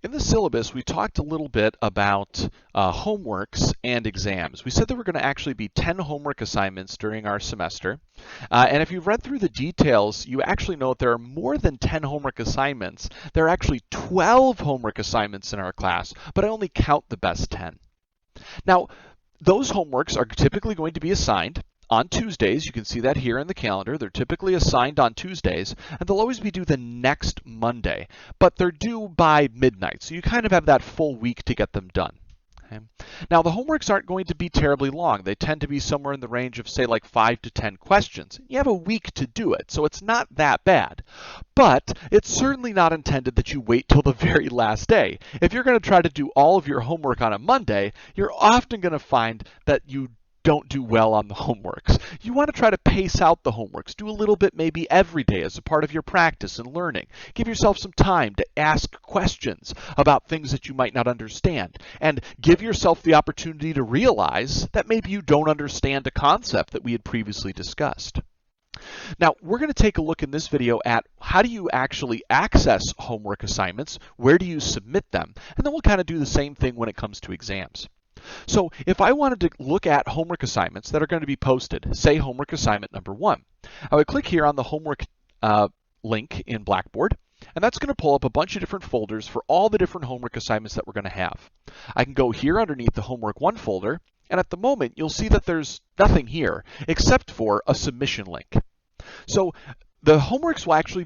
In the syllabus, we talked a little bit about homeworks and exams. We said there were going to actually be 10 homework assignments during our semester. And if you've read through the details, you actually know that there are more than 10 homework assignments. There are actually 12 homework assignments in our class, but I only count the best 10. Now, those homeworks are typically going to be assigned on Tuesdays. You can see that here in the calendar. They're typically assigned on Tuesdays, and they'll always be due the next Monday, but they're due by midnight, so you kind of have that full week to get them done. Okay. Now, the homeworks aren't going to be terribly long. They tend to be somewhere in the range of, say, like 5 to 10 questions. You have a week to do it, so it's not that bad. But it's certainly not intended that you wait till the very last day. If you're going to try to do all of your homework on a Monday, you're often going to find that you don't do well on the homeworks. You want to try to pace out the homeworks. Do a little bit maybe every day as a part of your practice and learning. Give yourself some time to ask questions about things that you might not understand. And give yourself the opportunity to realize that maybe you don't understand a concept that we had previously discussed. Now, we're going to take a look in this video at how do you actually access homework assignments, where do you submit them, and then we'll kind of do the same thing when it comes to exams. So if I wanted to look at homework assignments that are going to be posted, say homework assignment number 1, I would click here on the homework link in Blackboard, and that's going to pull up a bunch of different folders for all the different homework assignments that we're going to have. I can go here underneath the homework 1 folder, and at the moment you'll see that there's nothing here except for a submission link. So the homeworks will actually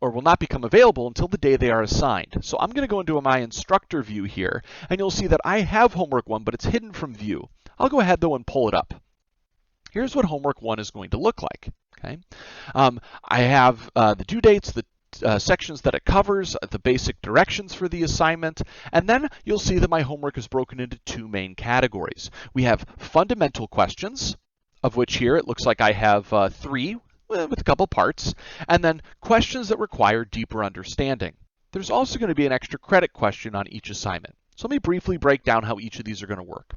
will not become available until the day they are assigned. So I'm going to go into my instructor view here, and you'll see that I have homework 1, but it's hidden from view. I'll go ahead though and pull it up. Here's what homework 1 is going to look like. Okay, I have the due dates, the sections that it covers, the basic directions for the assignment, and then you'll see that my homework is broken into 2 main categories. We have fundamental questions, of which here it looks like I have 3 with a couple parts, and then questions that require deeper understanding. There's also going to be an extra credit question on each assignment. So let me briefly break down how each of these are going to work.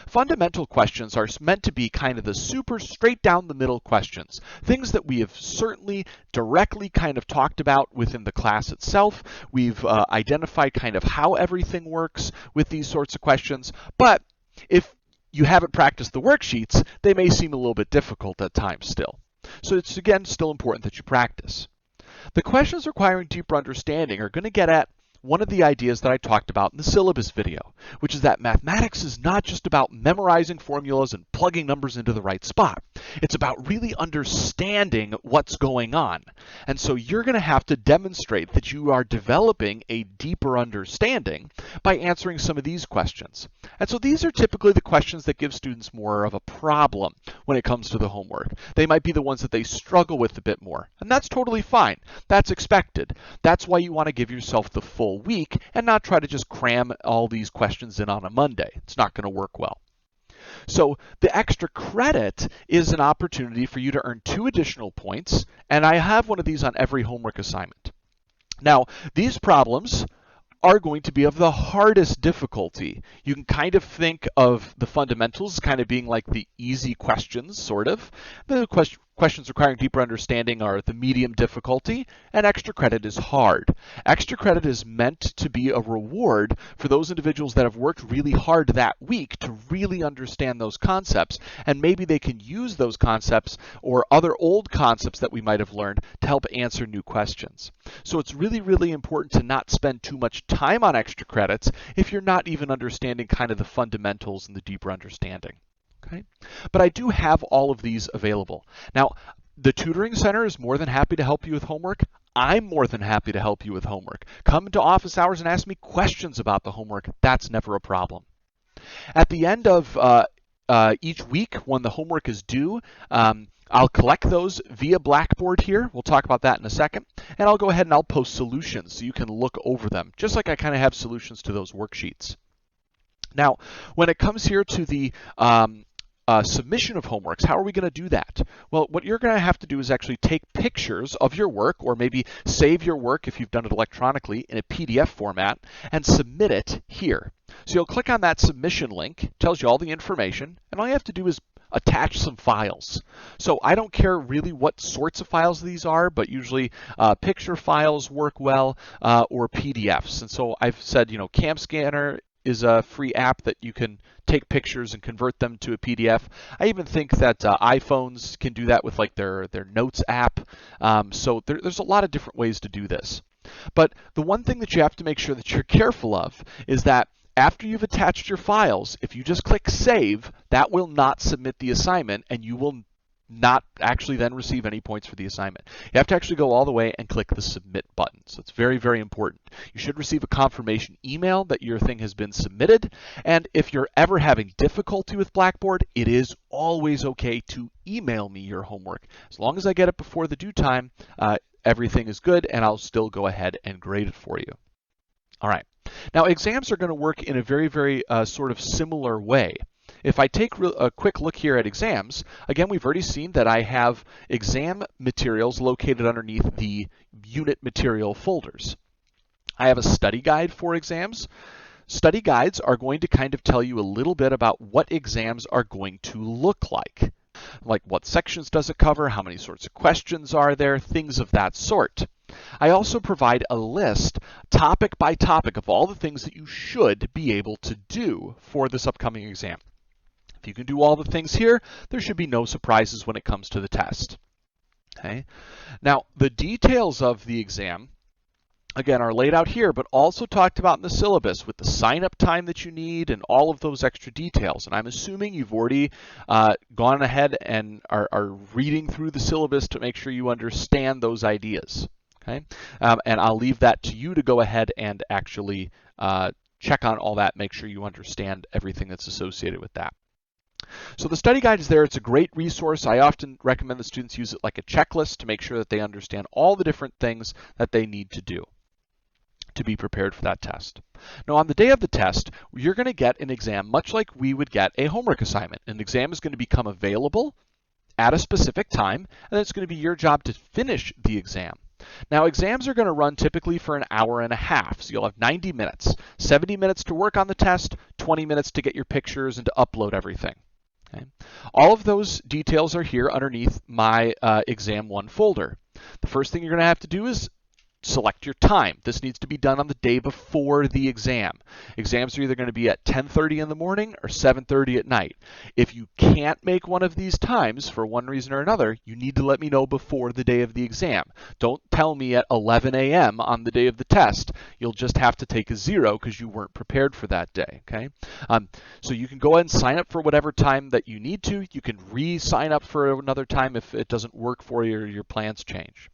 Fundamental questions are meant to be kind of the super straight down the middle questions, things that we have certainly directly kind of talked about within the class itself. We've identified kind of how everything works with these sorts of questions, but if you haven't practiced the worksheets, they may seem a little bit difficult at times still. So it's, again, still important that you practice. The questions requiring deeper understanding are going to get at one of the ideas that I talked about in the syllabus video, which is that mathematics is not just about memorizing formulas and plugging numbers into the right spot. It's about really understanding what's going on. And so you're going to have to demonstrate that you are developing a deeper understanding by answering some of these questions. And so these are typically the questions that give students more of a problem when it comes to the homework. They might be the ones that they struggle with a bit more, and that's totally fine. That's expected. That's why you want to give yourself the full week and not try to just cram all these questions in on a Monday. It's not going to work well. So the extra credit is an opportunity for you to earn 2 additional points, and I have one of these on every homework assignment. Now, these problems are going to be of the hardest difficulty. You can kind of think of the fundamentals kind of being like the easy questions, sort of. The questions requiring deeper understanding are the medium difficulty, and extra credit is hard. Extra credit is meant to be a reward for those individuals that have worked really hard that week to really understand those concepts, and maybe they can use those concepts or other old concepts that we might have learned to help answer new questions. So it's really, really important to not spend too much time on extra credits if you're not even understanding kind of the fundamentals and the deeper understanding. Okay? But I do have all of these available. Now, the Tutoring Center is more than happy to help you with homework. I'm more than happy to help you with homework. Come into office hours and ask me questions about the homework. That's never a problem. At the end of each week when the homework is due, I'll collect those via Blackboard here. We'll talk about that in a second. And I'll go ahead and I'll post solutions so you can look over them, just like I kind of have solutions to those worksheets. Now, when it comes here to the submission of homeworks, how are we going to do that? Well, what you're going to have to do is actually take pictures of your work, or maybe save your work if you've done it electronically in a PDF format, and submit it here. So you'll click on that submission link, it tells you all the information, and all you have to do is attach some files. So I don't care really what sorts of files these are, but usually picture files work well, or PDFs. And so I've said, Cam Scanner is a free app that you can take pictures and convert them to a PDF. I even think that iPhones can do that with like their Notes app. So there's a lot of different ways to do this. But the one thing that you have to make sure that you're careful of is that after you've attached your files, if you just click Save, that will not submit the assignment, and you will not actually then receive any points for the assignment. You have to actually go all the way and click the Submit button. So it's very, very important. You should receive a confirmation email that your thing has been submitted. And if you're ever having difficulty with Blackboard, it is always okay to email me your homework. As long as I get it before the due time, everything is good, and I'll still go ahead and grade it for you. All right. Now, exams are going to work in a very, very sort of similar way. If I take a quick look here at exams, again, we've already seen that I have exam materials located underneath the unit material folders. I have a study guide for exams. Study guides are going to kind of tell you a little bit about what exams are going to look like what sections does it cover, how many sorts of questions are there, things of that sort. I also provide a list, topic by topic, of all the things that you should be able to do for this upcoming exam. If you can do all the things here, there should be no surprises when it comes to the test. Okay. Now, the details of the exam, again, are laid out here, but also talked about in the syllabus with the sign-up time that you need and all of those extra details. And I'm assuming you've already gone ahead and are reading through the syllabus to make sure you understand those ideas. Okay, and I'll leave that to you to go ahead and actually check on all that, make sure you understand everything that's associated with that. So the study guide is there. It's a great resource. I often recommend the students use it like a checklist to make sure that they understand all the different things that they need to do to be prepared for that test. Now, on the day of the test, you're going to get an exam much like we would get a homework assignment. An exam is going to become available at a specific time, and then it's going to be your job to finish the exam. Now, exams are going to run typically for an hour and a half, so you'll have 90 minutes, 70 minutes to work on the test, 20 minutes to get your pictures and to upload everything. Okay. All of those details are here underneath my Exam 1 folder. The first thing you're going to have to do is select your time. This needs to be done on the day before the exam. Exams are either going to be at 10:30 in the morning or 7:30 at night. If you can't make one of these times for one reason or another, you need to let me know before the day of the exam. Don't tell me at 11 a.m. on the day of the test. You'll just have to take a 0 because you weren't prepared for that day. Okay? So you can go ahead and sign up for whatever time that you need to. You can re-sign up for another time if it doesn't work for you or your plans change.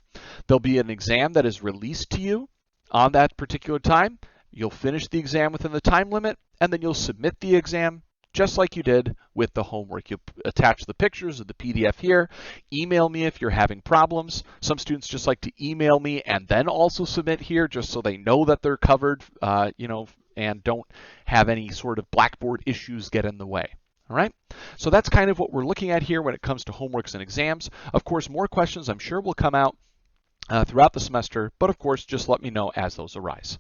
There'll be an exam that is released to you on that particular time. You'll finish the exam within the time limit, and then you'll submit the exam just like you did with the homework. You'll attach the pictures of the PDF here. Email me if you're having problems. Some students just like to email me and then also submit here just so they know that they're covered, and don't have any sort of Blackboard issues get in the way. All right, so that's kind of what we're looking at here when it comes to homeworks and exams. Of course, more questions I'm sure will come out throughout the semester, but of course, just let me know as those arise.